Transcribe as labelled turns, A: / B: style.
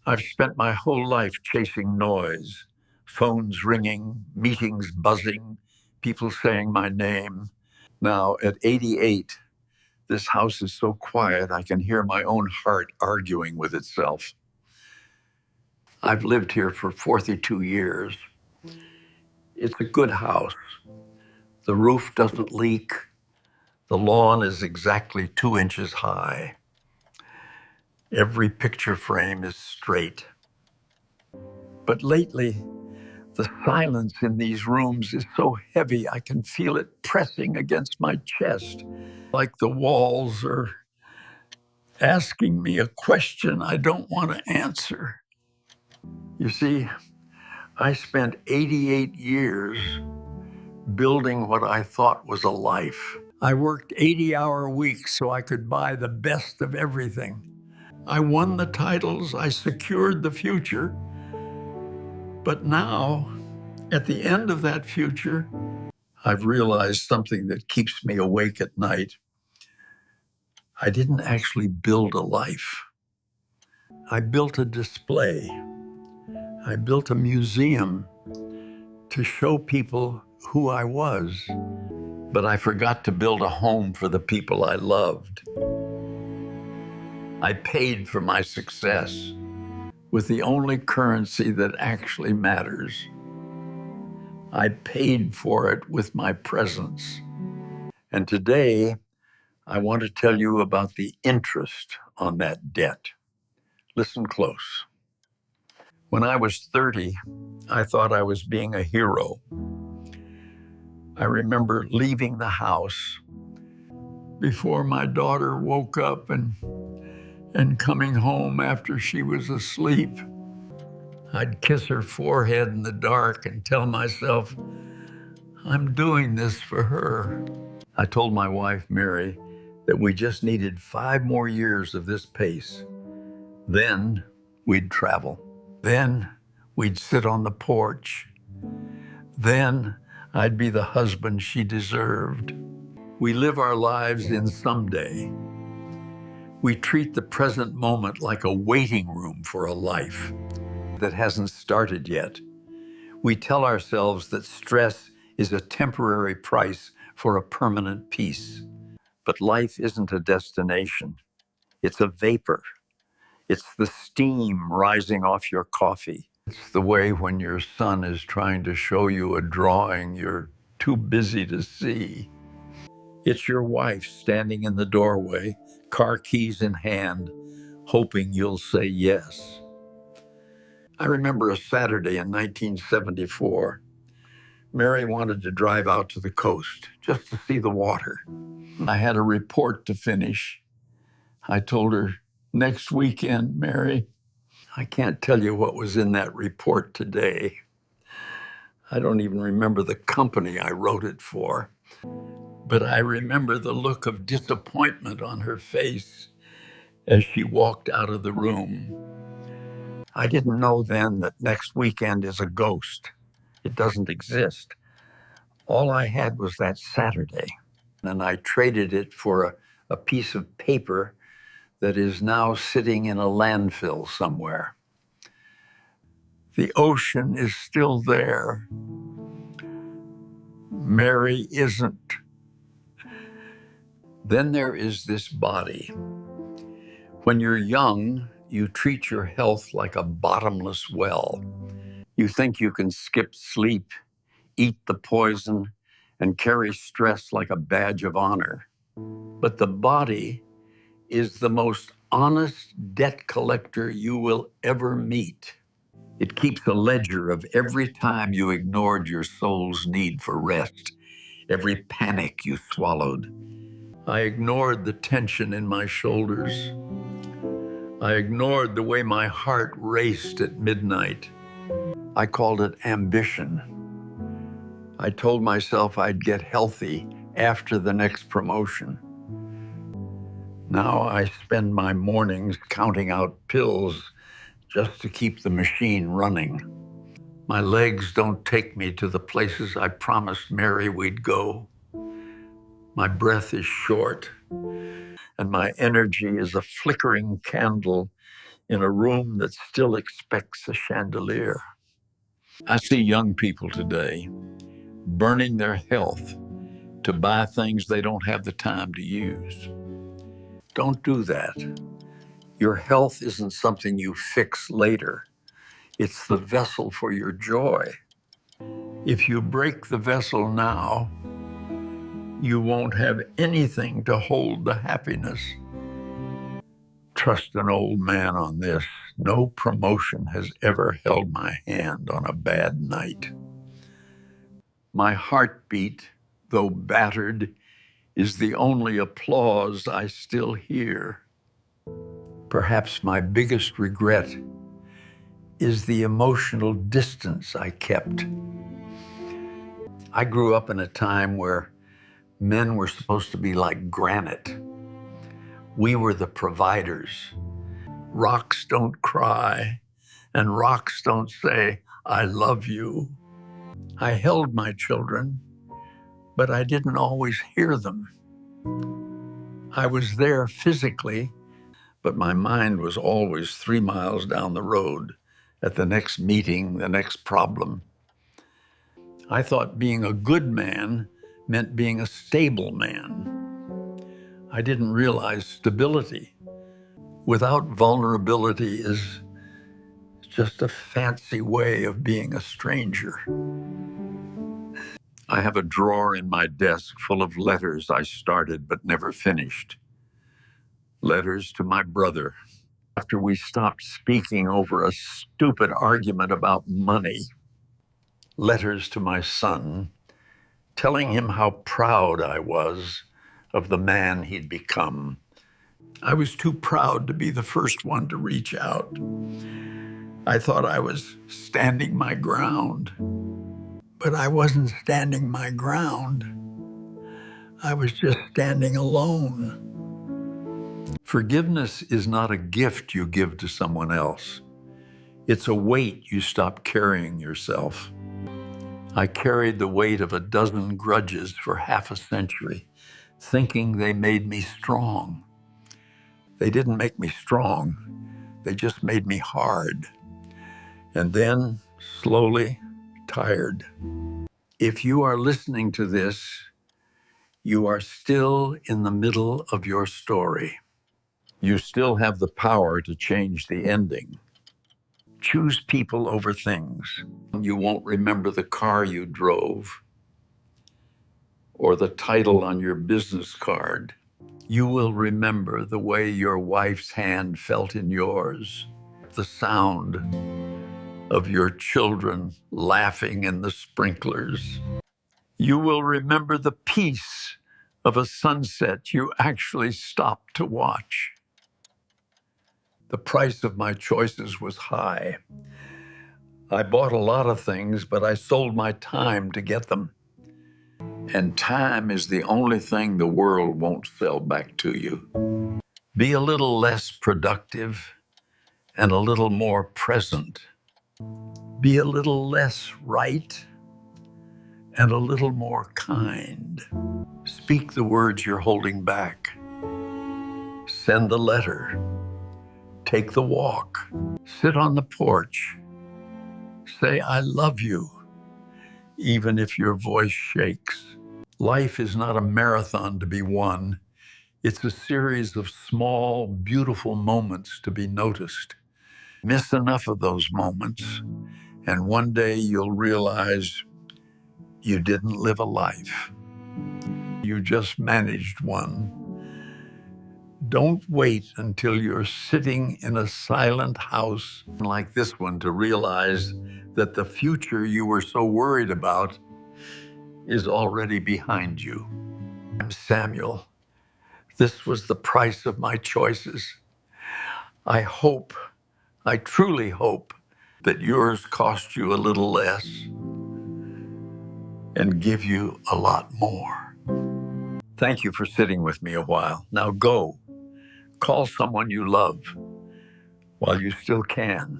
A: I've spent my whole life chasing noise, phones ringing, meetings buzzing, people saying my name. Now, at 88, this house is so quiet I can hear my own heart arguing with itself. I've lived here for 42 years. It's a good house. The roof doesn't leak. The lawn is exactly 2 inches high. Every picture frame is straight. But lately, the silence in these rooms is so heavy I can feel it pressing against my chest, like the walls are asking me a question I don't want to answer. You see, I spent 88 years building what I thought was a life. I worked 80-hour weeks so I could buy the best of everything. I won the titles, I secured the future. But now, at the end of that future, I've realized something that keeps me awake at night. I didn't actually build a life. I built a display. I built a museum to show people who I was. But I forgot to build a home for the people I loved. I paid for my success with the only currency that actually matters. I paid for it with my presence. And today, I want to tell you about the interest on that debt. Listen close. When I was 30, I thought I was being a hero. I remember leaving the house before my daughter woke up and coming home after she was asleep. I'd kiss her forehead in the dark and tell myself, I'm doing this for her. I told my wife, Mary, that we just needed 5 more years of this pace. Then we'd travel. Then we'd sit on the porch. Then I'd be the husband she deserved. We live our lives in someday. We treat the present moment like a waiting room for a life that hasn't started yet. We tell ourselves that stress is a temporary price for a permanent peace. But life isn't a destination. It's a vapor. It's the steam rising off your coffee. It's the way when your son is trying to show you a drawing you're too busy to see. It's your wife standing in the doorway, car keys in hand, hoping you'll say yes. I remember a Saturday in 1974. Mary wanted to drive out to the coast just to see the water. I had a report to finish. I told her, next weekend, Mary. I can't tell you what was in that report today. I don't even remember the company I wrote it for. But I remember the look of disappointment on her face as she walked out of the room. I didn't know then that next weekend is a ghost. It doesn't exist. All I had was that Saturday, and I traded it for a piece of paper that is now sitting in a landfill somewhere. The ocean is still there. Mary isn't. Then there is this body. When you're young, you treat your health like a bottomless well. You think you can skip sleep, eat the poison, and carry stress like a badge of honor. But the body is the most honest debt collector you will ever meet. It keeps a ledger of every time you ignored your soul's need for rest, every panic you swallowed. I ignored the tension in my shoulders. I ignored the way my heart raced at midnight. I called it ambition. I told myself I'd get healthy after the next promotion. Now I spend my mornings counting out pills just to keep the machine running. My legs don't take me to the places I promised Mary we'd go. My breath is short, and my energy is a flickering candle in a room that still expects a chandelier. I see young people today burning their health to buy things they don't have the time to use. Don't do that. Your health isn't something you fix later. It's the vessel for your joy. If you break the vessel now, you won't have anything to hold the happiness. Trust an old man on this. No promotion has ever held my hand on a bad night. My heartbeat, though battered, is the only applause I still hear. Perhaps my biggest regret is the emotional distance I kept. I grew up in a time where men were supposed to be like granite. We were the providers. Rocks don't cry, and rocks don't say, "I love you." I held my children, but I didn't always hear them. I was there physically, but my mind was always 3 miles down the road at the next meeting, the next problem. I thought being a good man meant being a stable man. I didn't realize stability without vulnerability is just a fancy way of being a stranger. I have a drawer in my desk full of letters I started but never finished. Letters to my brother. After we stopped speaking over a stupid argument about money. Letters to my son, telling him how proud I was of the man he'd become. I was too proud to be the first one to reach out. I thought I was standing my ground, but I wasn't standing my ground. I was just standing alone. Forgiveness is not a gift you give to someone else. It's a weight you stop carrying yourself. I carried the weight of a dozen grudges for half a century, thinking they made me strong. They didn't make me strong. They just made me hard. And then, slowly, tired. If you are listening to this, you are still in the middle of your story. You still have the power to change the ending. Choose people over things. You won't remember the car you drove or the title on your business card. You will remember the way your wife's hand felt in yours, the sound of your children laughing in the sprinklers. You will remember the peace of a sunset you actually stopped to watch. The price of my choices was high. I bought a lot of things, but I sold my time to get them. And time is the only thing the world won't sell back to you. Be a little less productive and a little more present. Be a little less right and a little more kind. Speak the words you're holding back. Send the letter. Take the walk. Sit on the porch. Say, "I love you," even if your voice shakes. Life is not a marathon to be won. It's a series of small, beautiful moments to be noticed. Miss enough of those moments, and one day you'll realize you didn't live a life. You just managed one. Don't wait until you're sitting in a silent house like this one to realize that the future you were so worried about is already behind you. I'm Samuel. This was the price of my choices. I truly hope that yours cost you a little less and give you a lot more. Thank you for sitting with me a while. Now go. Call someone you love while you still can.